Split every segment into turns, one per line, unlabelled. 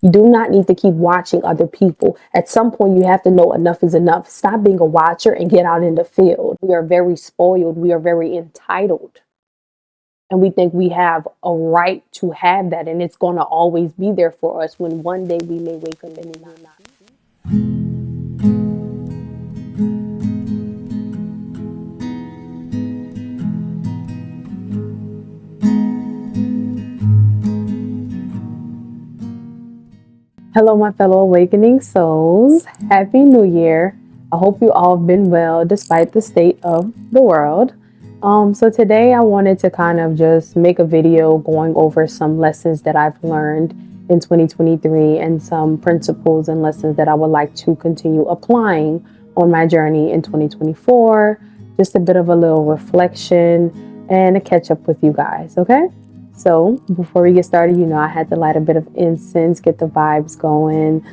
You do not need to keep watching other people. At some point, you have to know enough is enough. Stop being a watcher and get out in the field. We are very spoiled. We are very entitled. And we think we have a right to have that. And it's going to always be there for us when one day we may wake up and it may not. Hello, my fellow awakening souls. Happy New Year. I hope you all have been well despite the state of the world. So today I wanted to kind of just make a video going over some lessons that I've learned in 2023 and some principles and lessons that I would like to continue applying on my journey in 2024. Just a bit of a little reflection and a catch up with you guys, okay? So before we get started, I had to light a bit of incense, get the vibes going.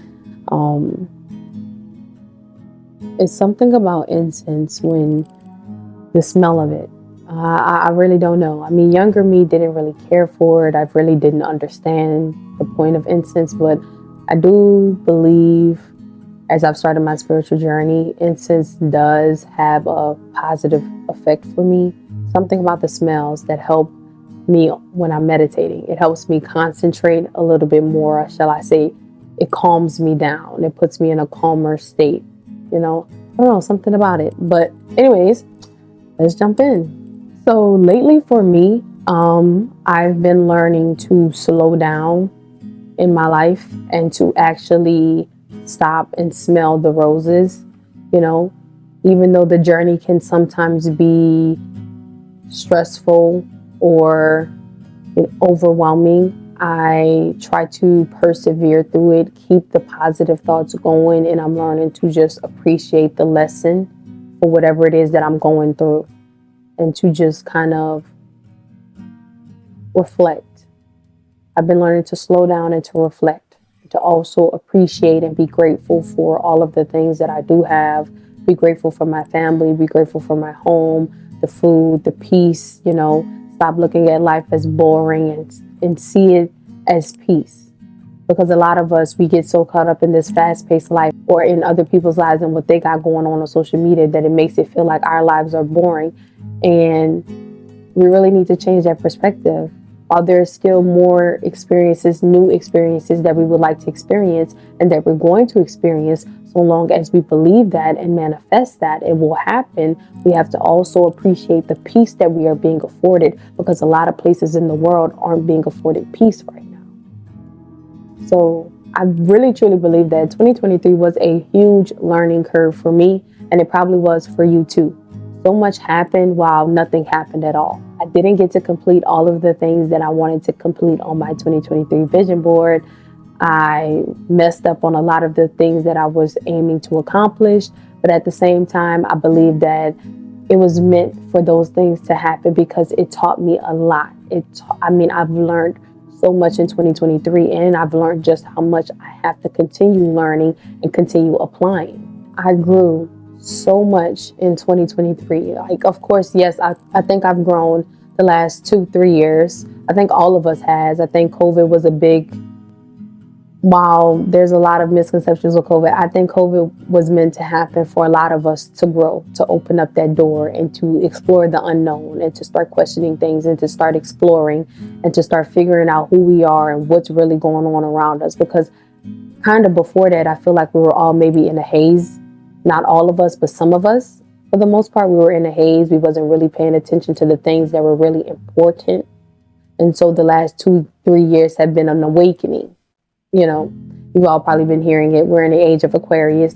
It's something about incense when the smell of it. I really don't know. I mean, younger me didn't really care for it. I really didn't understand the point of incense, but I do believe as I've started my spiritual journey, incense does have a positive effect for me. Something about the smells that help me when I'm meditating. It helps me concentrate a little bit more, shall I say. It calms me down. It puts me in a calmer state. I don't know, something about it. But anyways, let's jump in. So lately for me, I've been learning to slow down in my life and to actually stop and smell the roses. Even though the journey can sometimes be stressful or overwhelming, I try to persevere through it, keep the positive thoughts going, and I'm learning to just appreciate the lesson for whatever it is that I'm going through and to just kind of reflect. I've been learning to slow down and to reflect, to also appreciate and be grateful for all of the things that I do have, be grateful for my family, be grateful for my home, the food, the peace, Stop looking at life as boring and see it as peace. Because a lot of us, we get so caught up in this fast-paced life or in other people's lives and what they got going on social media that it makes it feel like our lives are boring. And we really need to change that perspective. While there's still more experiences, new experiences that we would like to experience and that we're going to experience, so long as we believe that and manifest that it will happen, we have to also appreciate the peace that we are being afforded, because a lot of places in the world aren't being afforded peace right now. So I really truly believe that 2023 was a huge learning curve for me, and it probably was for you too. So much happened while nothing happened at all. I didn't get to complete all of the things that I wanted to complete on my 2023 vision board. I messed up on a lot of the things that I was aiming to accomplish, but at the same time, I believe that it was meant for those things to happen because it taught me a lot. I've learned so much in 2023, and I've learned just how much I have to continue learning and continue applying. I grew so much in 2023. Of course, yes, I think I've grown the last 2-3 years. I think all of us has. I think COVID was a big, while there's a lot of misconceptions with COVID, I think COVID was meant to happen for a lot of us to grow, to open up that door and to explore the unknown and to start questioning things and to start exploring and to start figuring out who we are and what's really going on around us. Because kind of before that, I feel like we were all maybe in a haze. Not all of us, but some of us. For the most part, we were in a haze. We wasn't really paying attention to the things that were really important. And so the last 2-3 years have been an awakening. You've all probably been hearing it. We're in the age of Aquarius.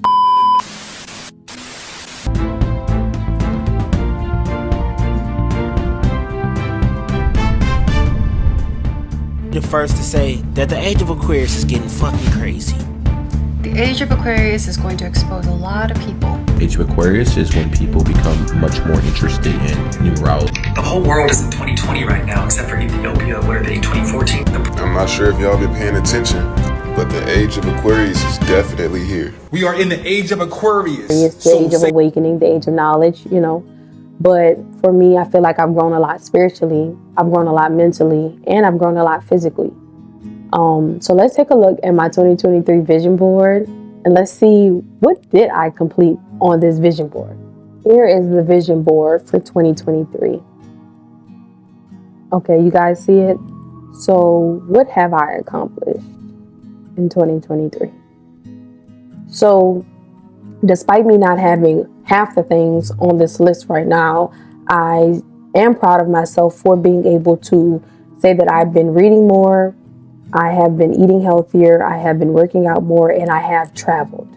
The first to say that the age of Aquarius is getting fucking crazy.
The age of Aquarius is going to expose a lot of people.
Age of Aquarius is when people become much more interested in numerology.
The whole world is in 2020 right now, except for Ethiopia, where they in 2014.
I'm not sure if y'all been paying attention, but the age of Aquarius is definitely here.
We are in the age of Aquarius.
It's the age of awakening, the age of knowledge, But for me, I feel like I've grown a lot spiritually, I've grown a lot mentally, and I've grown a lot physically. So let's take a look at my 2023 vision board and let's see what did I complete on this vision board. Here is the vision board for 2023. Okay, you guys see it? So what have I accomplished in 2023? So despite me not having half the things on this list right now, I am proud of myself for being able to say that I've been reading more, I have been eating healthier, I have been working out more, and I have traveled.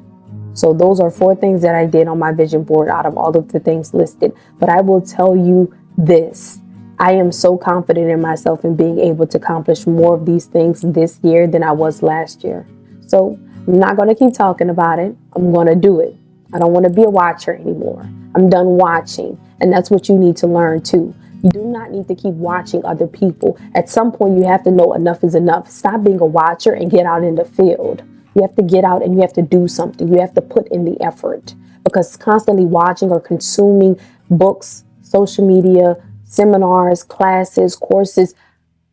So those are 4 things that I did on my vision board out of all of the things listed. But I will tell you this. I am so confident in myself in being able to accomplish more of these things this year than I was last year. So I'm not going to keep talking about it. I'm going to do it. I don't want to be a watcher anymore. I'm done watching. And that's what you need to learn too. You do not need to keep watching other people. At some point, you have to know enough is enough. Stop being a watcher and get out in the field. You have to get out and you have to do something. You have to put in the effort, because constantly watching or consuming books, social media, seminars, classes, courses,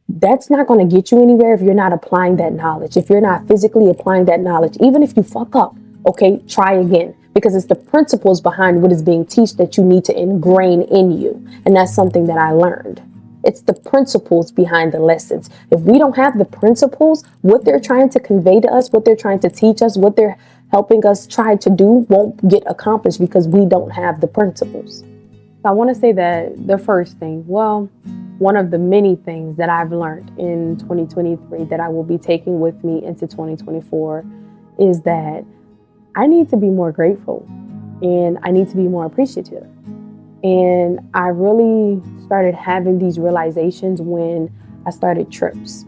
that's not going to get you anywhere if you're not applying that knowledge. If you're not physically applying that knowledge, even if you fuck up, okay, try again, because it's the principles behind what is being taught that you need to ingrain in you. And that's something that I learned. It's the principles behind the lessons. If we don't have the principles, what they're trying to convey to us, what they're trying to teach us, what they're helping us try to do won't get accomplished because we don't have the principles. I want to say that the first thing, well, one of the many things that I've learned in 2023 that I will be taking with me into 2024 is that I need to be more grateful and I need to be more appreciative. And I really started having these realizations when I started trips.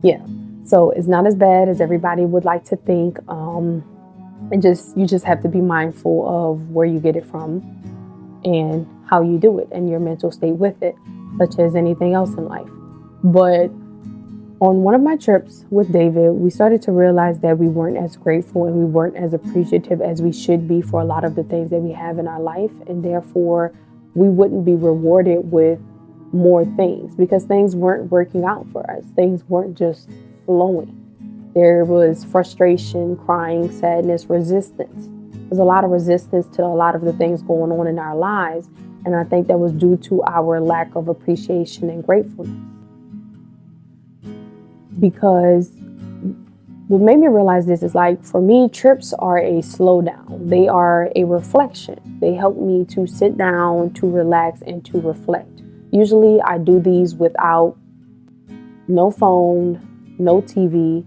Yeah, so it's not as bad as everybody would like to think. You just have to be mindful of where you get it from and how you do it and your mental state with it, such as anything else in life. But on one of my trips with David, we started to realize that we weren't as grateful and we weren't as appreciative as we should be for a lot of the things that we have in our life. And therefore, we wouldn't be rewarded with more things because things weren't working out for us. Things weren't just flowing. There was frustration, crying, sadness, resistance. There's a lot of resistance to a lot of the things going on in our lives. And I think that was due to our lack of appreciation and gratefulness. Because what made me realize this is, like, for me, trips are a slowdown. They are a reflection. They help me to sit down, to relax, and to reflect. Usually I do these without no phone, no TV,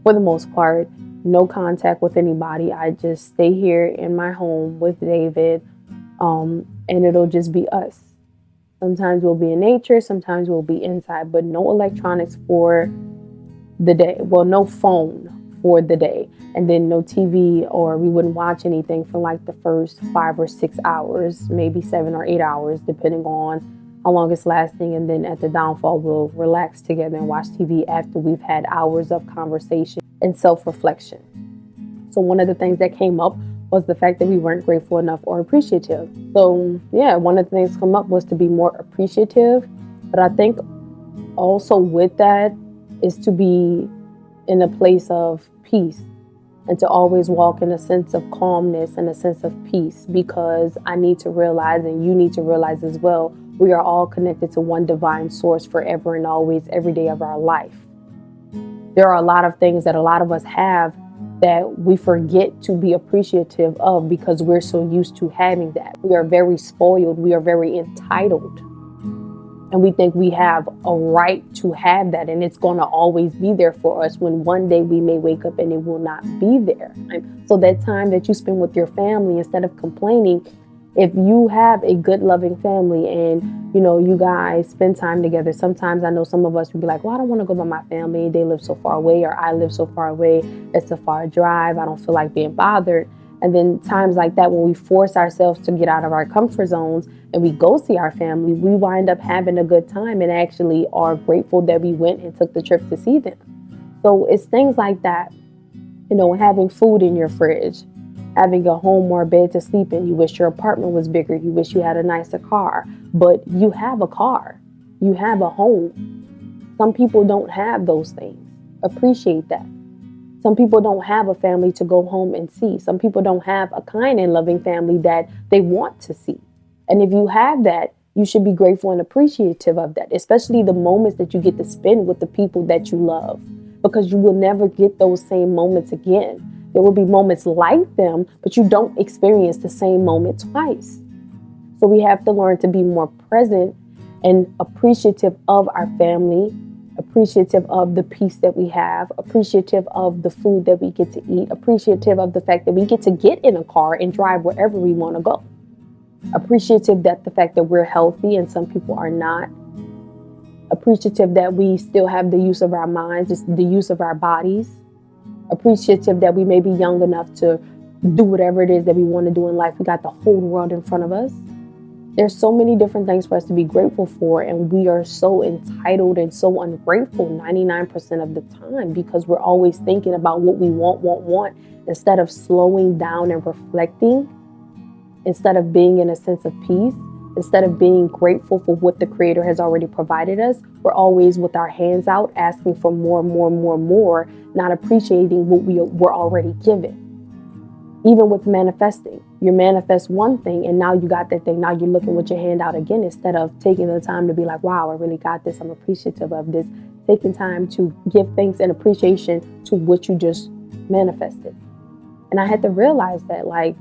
for the most part, no contact with anybody. I just stay here in my home with David, and it'll just be us. Sometimes we'll be in nature, sometimes we'll be inside, but no electronics for the day. Well, no phone for the day. And then no TV, or we wouldn't watch anything for like the first 5 or 6 hours, maybe 7 or 8 hours, depending on how long it's lasting. And then at the downfall, we'll relax together and watch TV after we've had hours of conversation and self-reflection. So one of the things that came up was the fact that we weren't grateful enough or appreciative. So yeah, one of the things come up was to be more appreciative. But I think also with that is to be in a place of peace and to always walk in a sense of calmness and a sense of peace, because I need to realize, and you need to realize as well, we are all connected to one divine source forever and always, every day of our life. There are a lot of things that a lot of us have that we forget to be appreciative of because we're so used to having that. We are very spoiled. We are very entitled. And we think we have a right to have that, and it's going to always be there for us, when one day we may wake up and it will not be there. So that time that you spend with your family, instead of complaining, if you have a good, loving family and, you know, you guys spend time together, sometimes I know some of us would be like, well, I don't want to go by my family. They live so far away, or I live so far away. It's a far drive. I don't feel like being bothered. And then times like that, when we force ourselves to get out of our comfort zones and we go see our family, we wind up having a good time and actually are grateful that we went and took the trip to see them. So it's things like that, you know, having food in your fridge, having a home or a bed to sleep in. You wish your apartment was bigger. You wish you had a nicer car, but you have a car. You have a home. Some people don't have those things. Appreciate that. Some people don't have a family to go home and see. Some people don't have a kind and loving family that they want to see. And if you have that, you should be grateful and appreciative of that, especially the moments that you get to spend with the people that you love, because you will never get those same moments again. There will be moments like them, but you don't experience the same moment twice. So we have to learn to be more present and appreciative of our family, appreciative of the peace that we have, appreciative of the food that we get to eat, appreciative of the fact that we get to get in a car and drive wherever we want to go. Appreciative that the fact that we're healthy and some people are not. Appreciative that we still have the use of our minds, just the use of our bodies. Appreciative that we may be young enough to do whatever it is that we want to do in life. We got the whole world in front of us. There's so many different things for us to be grateful for, and we are so entitled and so ungrateful 99% of the time, because we're always thinking about what we want, instead of slowing down and reflecting, instead of being in a sense of peace, instead of being grateful for what the Creator has already provided us. We're always with our hands out, asking for more, not appreciating what we're already given. Even with manifesting, you manifest one thing and now you got that thing. Now you're looking with your hand out again, instead of taking the time to be like, wow, I really got this. I'm appreciative of this. Taking time to give thanks and appreciation to what you just manifested. And I had to realize that, like,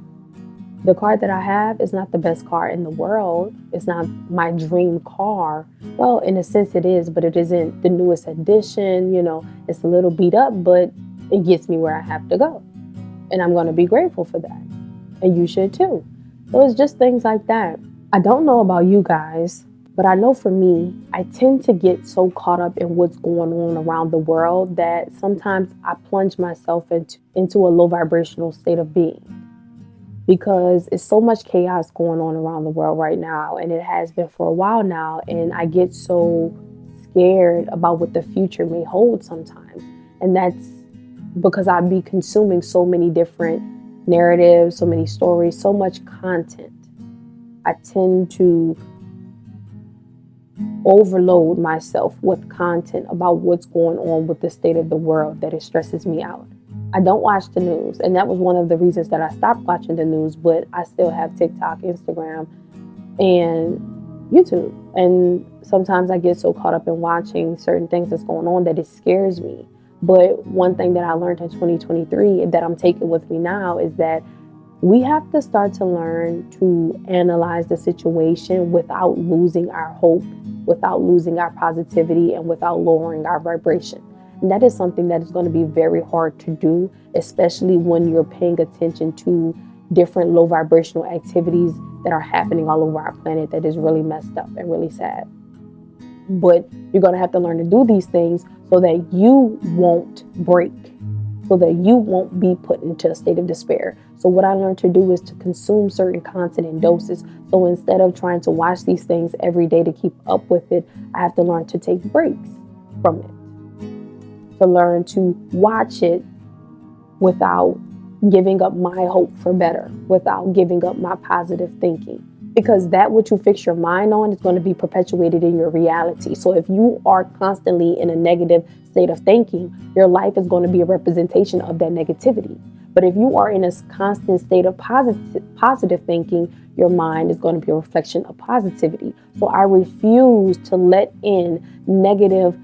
the car that I have is not the best car in the world. It's not my dream car. Well, in a sense it is, but it isn't the newest edition. You know, it's a little beat up, but it gets me where I have to go. And I'm going to be grateful for that. And you should too. So it's just things like that. I don't know about you guys, but I know for me, I tend to get so caught up in what's going on around the world that sometimes I plunge myself into a low vibrational state of being, because it's so much chaos going on around the world right now. And it has been for a while now. And I get so scared about what the future may hold sometimes. And that's because I'd be consuming so many different narratives, so many stories, so much content. I tend to overload myself with content about what's going on with the state of the world, that it stresses me out. I don't watch the news, and that was one of the reasons that I stopped watching the news, but I still have TikTok, Instagram, and YouTube. And sometimes I get so caught up in watching certain things that's going on that it scares me. But one thing that I learned in 2023 that I'm taking with me now is that we have to start to learn to analyze the situation without losing our hope, without losing our positivity, and without lowering our vibration. And that is something that is going to be very hard to do, especially when you're paying attention to different low vibrational activities that are happening all over our planet that is really messed up and really sad. But you're going to have to learn to do these things so that you won't break, so that you won't be put into a state of despair. So what I learned to do is to consume certain content in doses. So instead of trying to watch these things every day to keep up with it, I have to learn to take breaks from it, to learn to watch it without giving up my hope for better, without giving up my positive thinking. Because that what you fix your mind on is going to be perpetuated in your reality. So if you are constantly in a negative state of thinking, your life is going to be a representation of that negativity. But if you are in a constant state of positive thinking, your mind is going to be a reflection of positivity. So I refuse to let in negative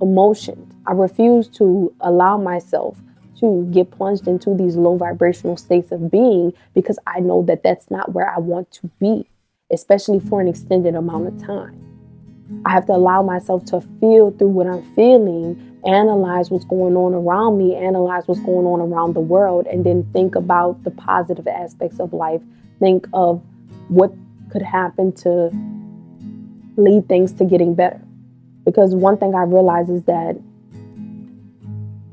emotions. I refuse to allow myself to get plunged into these low vibrational states of being, because I know that that's not where I want to be, especially for an extended amount of time. I have to allow myself to feel through what I'm feeling, analyze what's going on around me, analyze what's going on around the world, and then think about the positive aspects of life. Think of what could happen to lead things to getting better. Because one thing I realize is that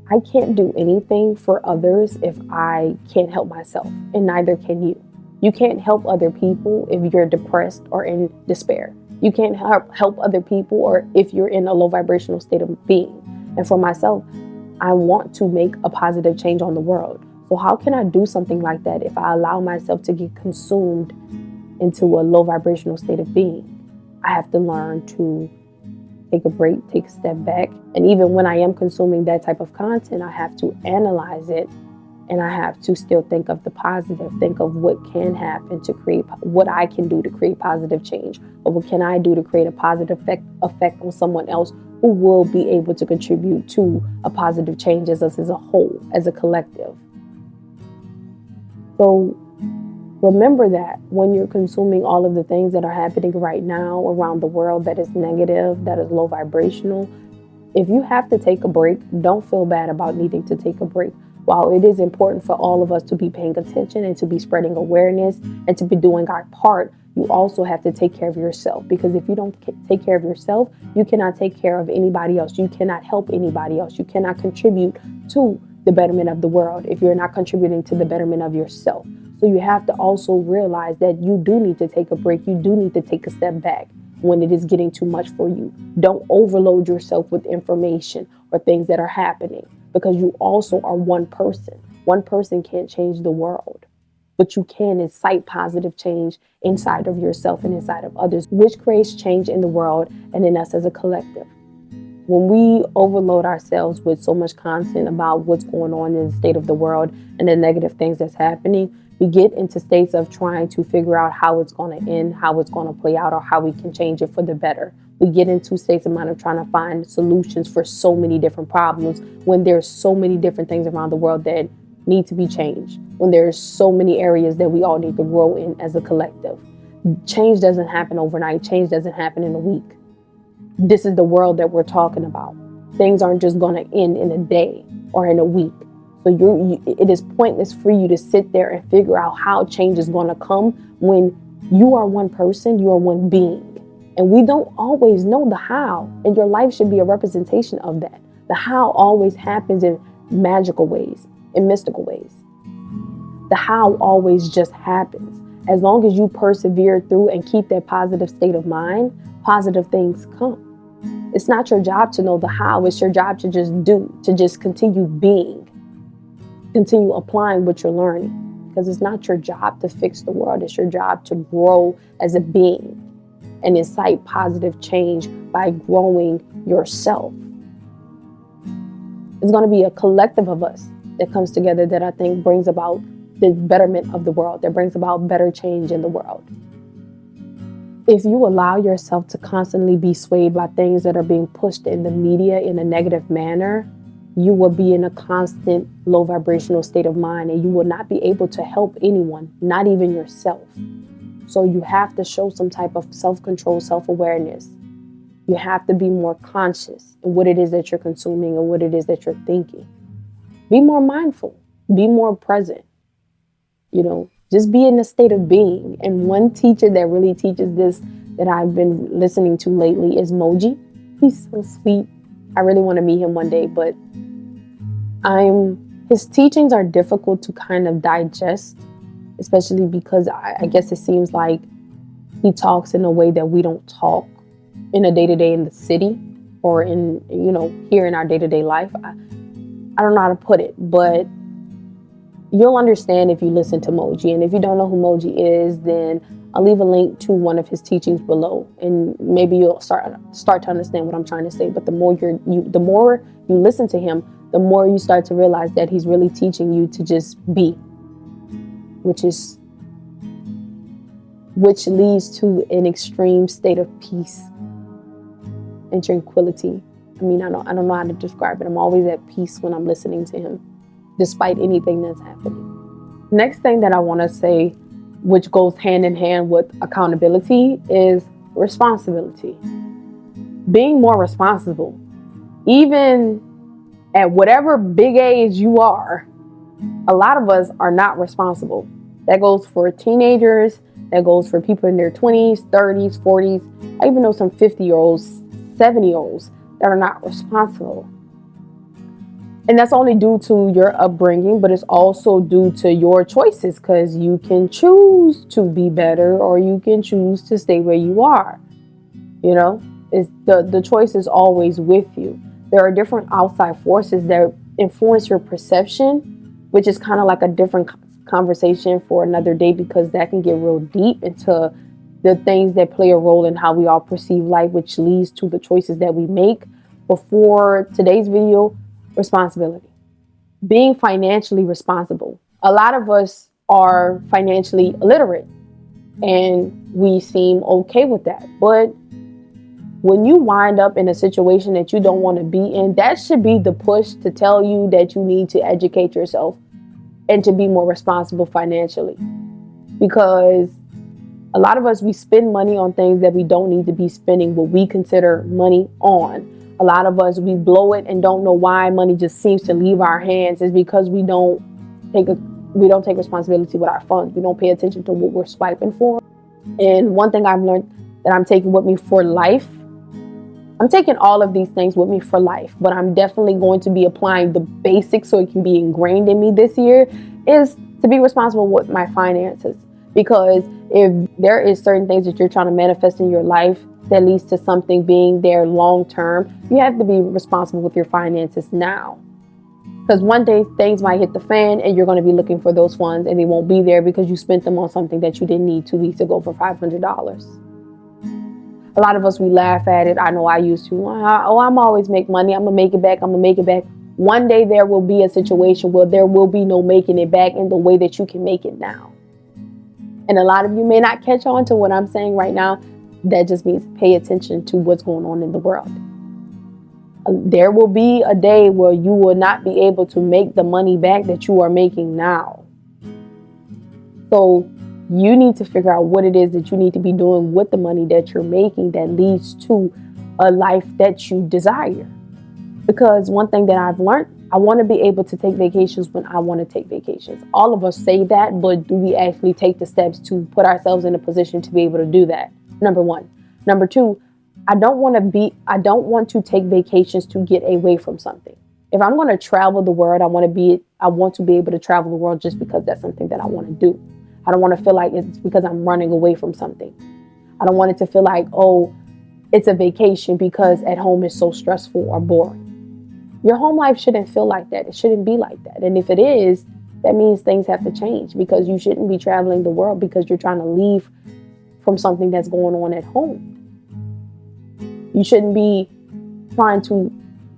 I can't do anything for others if I can't help myself, and neither can you. You can't help other people if you're depressed or in despair. You can't help other people or if you're in a low vibrational state of being. And for myself, I want to make a positive change on the world. So how can I do something like that if I allow myself to get consumed into a low vibrational state of being? I have to learn to take a break, take a step back. And even when I am consuming that type of content, I have to analyze it, and I have to still think of the positive, think of what can happen to create, what I can do to create positive change, or what can I do to create a positive effect on someone else who will be able to contribute to a positive change as us as a whole, as a collective. So remember that when you're consuming all of the things that are happening right now around the world that is negative, that is low vibrational, if you have to take a break, don't feel bad about needing to take a break. While it is important for all of us to be paying attention and to be spreading awareness and to be doing our part, you also have to take care of yourself. Because if you don't take care of yourself, you cannot take care of anybody else. You cannot help anybody else. You cannot contribute to the betterment of the world if you're not contributing to the betterment of yourself. So you have to also realize that you do need to take a break. You do need to take a step back when it is getting too much for you. Don't overload yourself with information or things that are happening, because you also are one person. One person can't change the world, but you can incite positive change inside of yourself and inside of others, which creates change in the world and in us as a collective. When we overload ourselves with so much content about what's going on in the state of the world and the negative things that's happening, we get into states of trying to figure out how it's going to end, how it's going to play out, or how we can change it for the better. We get into states of mind of trying to find solutions for so many different problems when there's so many different things around the world that need to be changed, when there's so many areas that we all need to grow in as a collective. Change doesn't happen overnight. Change doesn't happen in a week. This is the world that we're talking about. Things aren't just going to end in a day or in a week. So it is pointless for you to sit there and figure out how change is going to come when you are one person, you are one being. And we don't always know the how. And your life should be a representation of that. The how always happens in magical ways, in mystical ways. The how always just happens. As long as you persevere through and keep that positive state of mind, positive things come. It's not your job to know the how. It's your job to just do, to just continue being. Continue applying what you're learning, because it's not your job to fix the world. It's your job to grow as a being and incite positive change by growing yourself. It's going to be a collective of us that comes together that I think brings about the betterment of the world, that brings about better change in the world. If you allow yourself to constantly be swayed by things that are being pushed in the media in a negative manner, you will be in a constant low vibrational state of mind, and you will not be able to help anyone, not even yourself. So you have to show some type of self-control, self-awareness. You have to be more conscious in what it is that you're consuming and what it is that you're thinking. Be more mindful, be more present, just be in a state of being. And one teacher that really teaches this that I've been listening to lately is Moji. He's so sweet. I really want to meet him one day, but his teachings are difficult to kind of digest, especially because I guess it seems like he talks in a way that we don't talk in a day-to-day in the city or in, here in our day-to-day life. I don't know how to put it, but you'll understand if you listen to Moji. And if you don't know who Moji is, then I'll leave a link to one of his teachings below, and maybe you'll start to understand what I'm trying to say. But the more you listen to him, the more you start to realize that he's really teaching you to just be, which leads to an extreme state of peace and tranquility. I mean, I don't know how to describe it. I'm always at peace when I'm listening to him, despite anything that's happening. Next thing that I want to say, which goes hand in hand with accountability, is responsibility. Being more responsible. Even at whatever big age you are, a lot of us are not responsible. That goes for teenagers, that goes for people in their 20s, 30s, 40s. I even know some 50-year-olds, 70-year-olds that are not responsible. And that's only due to your upbringing, but it's also due to your choices, because you can choose to be better or you can choose to stay where you are. It's the choice is always with you. There are different outside forces that influence your perception, which is kind of like a different conversation for another day, because that can get real deep into the things that play a role in how we all perceive life, which leads to the choices that we make. Before today's video, responsibility. Being financially responsible. A lot of us are financially illiterate and we seem okay with that. But when you wind up in a situation that you don't want to be in, that should be the push to tell you that you need to educate yourself and to be more responsible financially. Because a lot of us, we spend money on things that we don't need to be spending what we consider money on. A lot of us, we blow it and don't know why money just seems to leave our hands. It's because we don't take responsibility with our funds. We don't pay attention to what we're swiping for. And one thing I've learned that I'm taking with me for life, I'm taking all of these things with me for life, but I'm definitely going to be applying the basics so it can be ingrained in me this year, is to be responsible with my finances. Because if there is certain things that you're trying to manifest in your life that leads to something being there long term, you have to be responsible with your finances now. Because one day things might hit the fan and you're going to be looking for those funds and they won't be there because you spent them on something that you didn't need 2 weeks ago for $500. A lot of us, we laugh at it. I know I used to. I'm always make money. I'm going to make it back. I'm going to make it back. One day there will be a situation where there will be no making it back in the way that you can make it now. And a lot of you may not catch on to what I'm saying right now. That just means pay attention to what's going on in the world. There will be a day where you will not be able to make the money back that you are making now. So you need to figure out what it is that you need to be doing with the money that you're making that leads to a life that you desire. Because one thing that I've learned, I want to be able to take vacations when I want to take vacations. All of us say that, but do we actually take the steps to put ourselves in a position to be able to do that? Number one. Number two, I don't want to take vacations to get away from something. If I'm going to travel the world, I want to be able to travel the world just because that's something that I want to do. I don't want to feel like it's because I'm running away from something. I don't want it to feel like, oh, it's a vacation because at home is so stressful or boring. Your home life shouldn't feel like that. It shouldn't be like that. And if it is, that means things have to change, because you shouldn't be traveling the world because you're trying to leave from something that's going on at home. You shouldn't be trying to,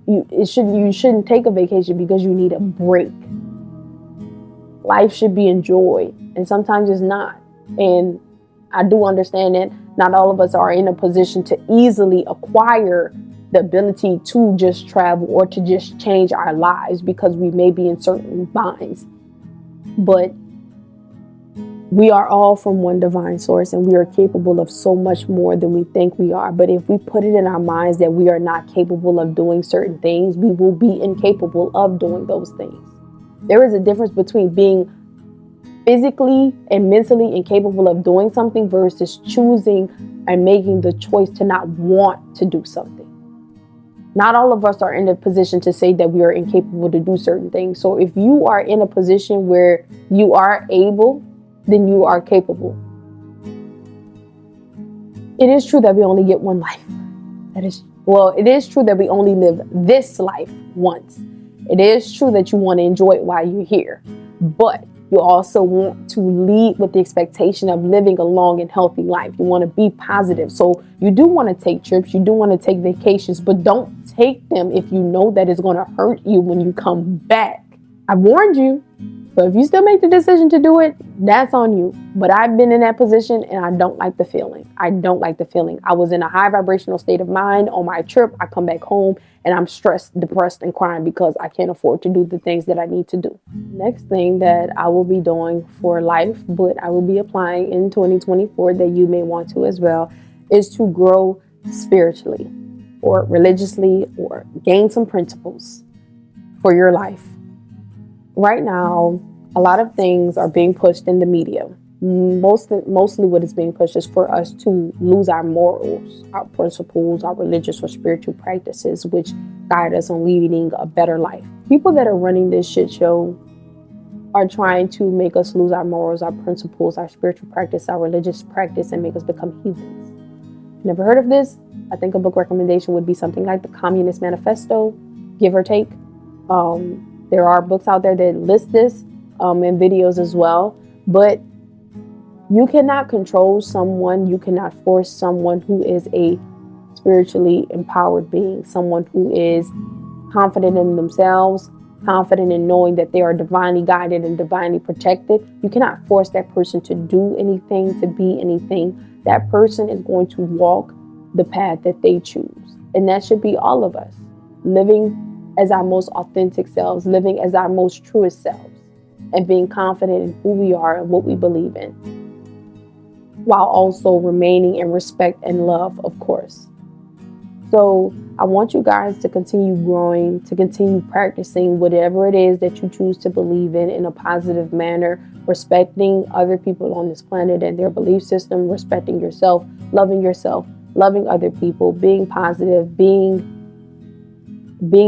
you shouldn't take a vacation because you need a break. Life should be enjoyed, and sometimes it's not. And I do understand that not all of us are in a position to easily acquire the ability to just travel or to just change our lives because we may be in certain binds. But we are all from one divine source, and we are capable of so much more than we think we are. But if we put it in our minds that we are not capable of doing certain things, we will be incapable of doing those things. There is a difference between being physically and mentally incapable of doing something versus choosing and making the choice to not want to do something. Not all of us are in a position to say that we are incapable to do certain things. So if you are in a position where you are able, then you are capable. It is true that we only get one life. It is true that we only live this life once. It is true that you want to enjoy it while you're here, but you also want to lead with the expectation of living a long and healthy life. You want to be positive. So you do want to take trips. You do want to take vacations, but don't take them if you know that it's going to hurt you when you come back. I warned you. So if you still make the decision to do it, that's on you. But I've been in that position and I don't like the feeling. I don't like the feeling. I was in a high vibrational state of mind on my trip. I come back home and I'm stressed, depressed, and crying because I can't afford to do the things that I need to do. Next thing that I will be doing for life, but I will be applying in 2024 that you may want to as well, is to grow spiritually or religiously or gain some principles for your life. Right now, a lot of things are being pushed in the media. Mostly what is being pushed is for us to lose our morals, our principles, our religious or spiritual practices, which guide us on leading a better life. People that are running this shit show are trying to make us lose our morals, our principles, our spiritual practice, our religious practice, and make us become heathens. Never heard of this? I think a book recommendation would be something like the Communist Manifesto, give or take. There are books out there that list this and videos as well. But You cannot control someone. You cannot force someone who is a spiritually empowered being, someone who is confident in themselves, confident in knowing that they are divinely guided and divinely protected. You cannot force that person to do anything, to be anything. That person is going to walk the path that they choose. And that should be all of us, living as our most authentic selves, living as our most truest selves, and being confident in who we are and what we believe in, while also remaining in respect and love, of course. So I want you guys to continue growing, to continue practicing whatever it is that you choose to believe in a positive manner, respecting other people on this planet and their belief system, respecting yourself, loving other people, being positive, being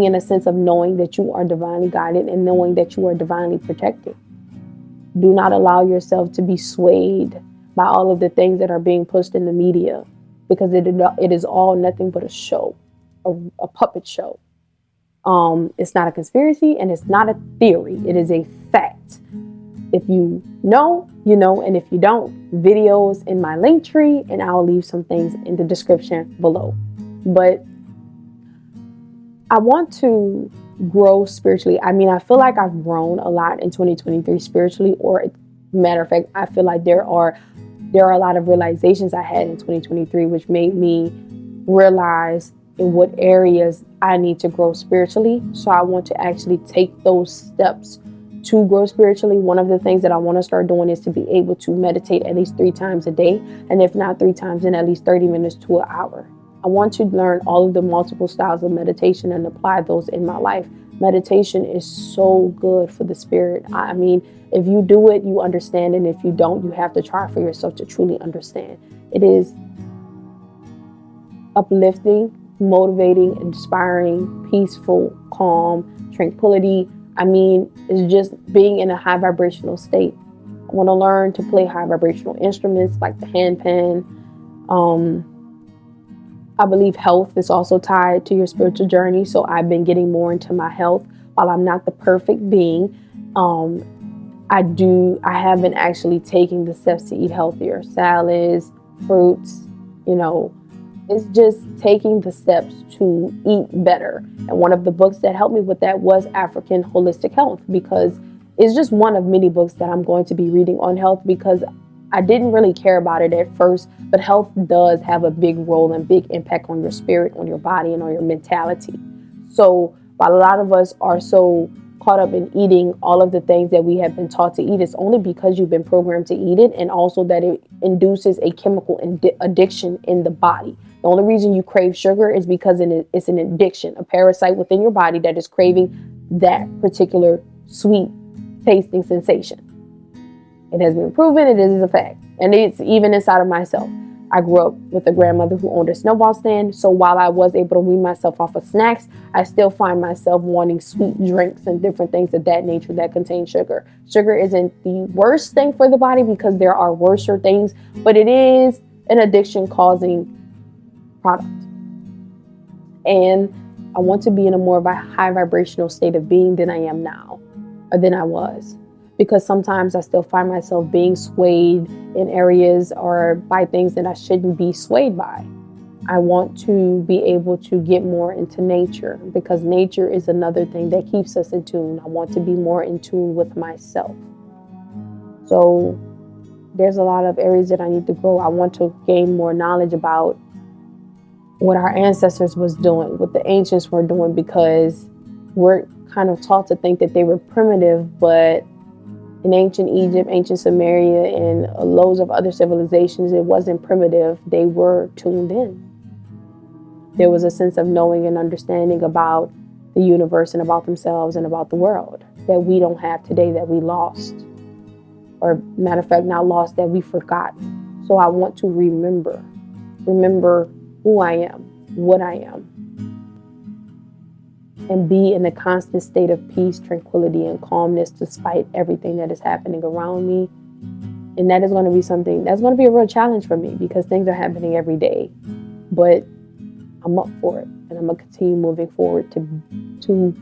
in a sense of knowing that you are divinely guided and knowing that you are divinely protected. Do not allow yourself to be swayed by all of the things that are being pushed in the media, because it is all nothing but a show, a puppet show. It's not a conspiracy and it's not a theory. It is a fact. If you know, you know, and if you don't, videos in my link tree, and I'll leave some things in the description below. But I want to grow spiritually. I mean, I feel like I've grown a lot in 2023 spiritually, or matter of fact, I feel like there are a lot of realizations I had in 2023, which made me realize in what areas I need to grow spiritually. So I want to actually take those steps to grow spiritually. One of the things that I want to start doing is to be able to meditate at least 3 times a day. And if not 3 times, then at least 30 minutes to an hour. I want to learn all of the multiple styles of meditation and apply those in my life. Meditation is so good for the spirit. I mean, if you do it, you understand. And if you don't, you have to try for yourself to truly understand. It is uplifting, motivating, inspiring, peaceful, calm, tranquility. I mean, it's just being in a high vibrational state. I want to learn to play high vibrational instruments like the handpan. I believe health is also tied to your spiritual journey. So I've been getting more into my health. While I'm not the perfect being, I have been actually taking the steps to eat healthier. Salads, fruits, it's just taking the steps to eat better. And one of the books that helped me with that was African Holistic Health, because it's just one of many books that I'm going to be reading on health, because I didn't really care about it at first, but health does have a big role and big impact on your spirit, on your body, and on your mentality. So while a lot of us are so caught up in eating all of the things that we have been taught to eat, it's only because you've been programmed to eat it, and also that it induces a chemical addiction in the body. The only reason you crave sugar is because it's an addiction, a parasite within your body that is craving that particular sweet tasting sensation. It has been proven, it is a fact. And it's even inside of myself. I grew up with a grandmother who owned a snowball stand. So while I was able to wean myself off of snacks, I still find myself wanting sweet drinks and different things of that nature that contain sugar. Sugar isn't the worst thing for the body, because there are worser things, but it is an addiction causing product. And I want to be in a more of a high vibrational state of being than I am now, or than I was. Because sometimes I still find myself being swayed in areas or by things that I shouldn't be swayed by. I want to be able to get more into nature, because nature is another thing that keeps us in tune. I want to be more in tune with myself. So there's a lot of areas that I need to grow. I want to gain more knowledge about what our ancestors was doing, what the ancients were doing, because we're kind of taught to think that they were primitive, but in ancient Egypt, ancient Samaria, and loads of other civilizations, it wasn't primitive. They were tuned in. There was a sense of knowing and understanding about the universe and about themselves and about the world that we don't have today, that we lost. Or matter of fact, not lost, that we forgot. So I want to remember who I am, what I am, and be in a constant state of peace, tranquility, and calmness despite everything that is happening around me. And that is going to be something that's going to be a real challenge for me, because things are happening every day. But I'm up for it, and I'm going to continue moving forward to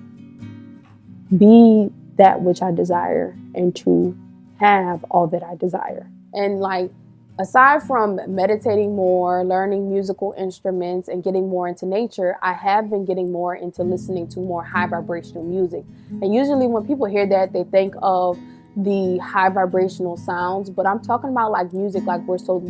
be that which I desire, and to have all that I desire. And like, aside from meditating more, learning musical instruments, and getting more into nature, I have been getting more into listening to more high vibrational music. And usually when people hear that, they think of the high vibrational sounds, but I'm talking about like music like we're so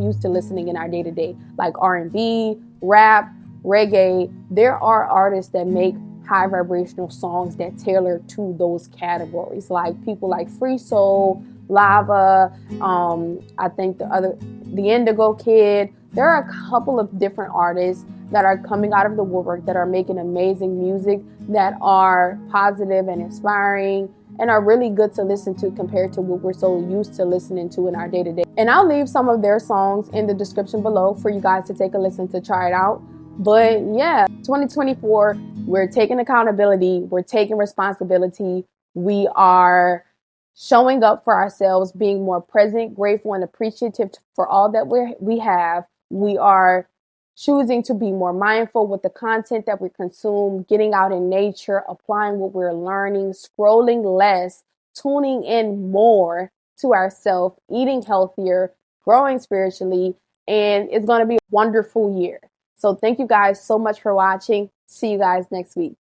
used to listening in our day-to-day, like R&B, rap, reggae. There are artists that make high vibrational songs that tailor to those categories, like people like Free Soul, Lava, I think the Indigo Kid. There are a couple of different artists that are coming out of the woodwork that are making amazing music that are positive and inspiring and are really good to listen to compared to what we're so used to listening to in our day-to-day. And I'll leave some of their songs in the description below for you guys to take a listen to try it out. But yeah, 2024, we're taking accountability, we're taking responsibility, we are showing up for ourselves, being more present, grateful, and appreciative for all that we have. We are choosing to be more mindful with the content that we consume, getting out in nature, applying what we're learning, scrolling less, tuning in more to ourselves, eating healthier, growing spiritually, and it's going to be a wonderful year. So thank you guys so much for watching. See you guys next week.